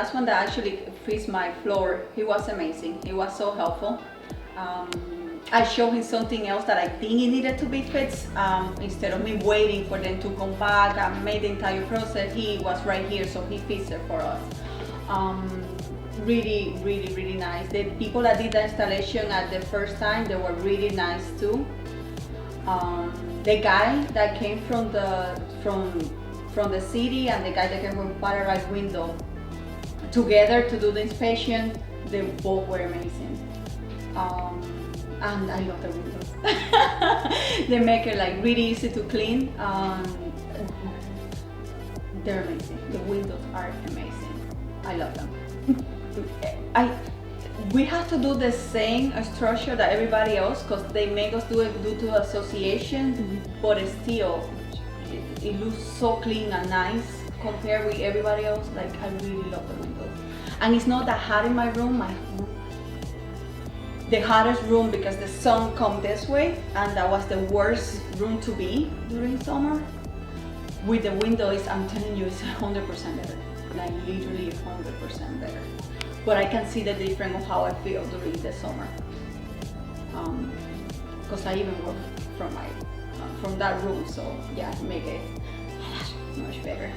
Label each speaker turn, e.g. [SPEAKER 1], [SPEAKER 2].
[SPEAKER 1] last one that actually fixed my floor, he was amazing. He was so helpful. I showed him something else that I think it needed to be fixed. Instead of me waiting for them to come back and made the entire process, he was right here, so he fixed it for us. Really, really, really nice. The people that did the installation at the first time, they were really nice too. The guy that came from the city and the guy that came from Paradise Window together to do the inspection, they both were amazing. And I love the windows. They make it like really easy to clean. They're amazing. The windows are amazing. I love them. We have to do the same structure that everybody else because they make us do it due to association, but still it looks so clean and nice compared with everybody else. Like, I really love the windows. And it's not that hot in my room. The hottest room because the sun comes this way, and that was the worst room to be during summer. With the windows, I'm telling you, it's 100% better. Like literally 100% better. But I can see the difference of how I feel during the summer. Because I even work from that room, so yeah, it make it much better.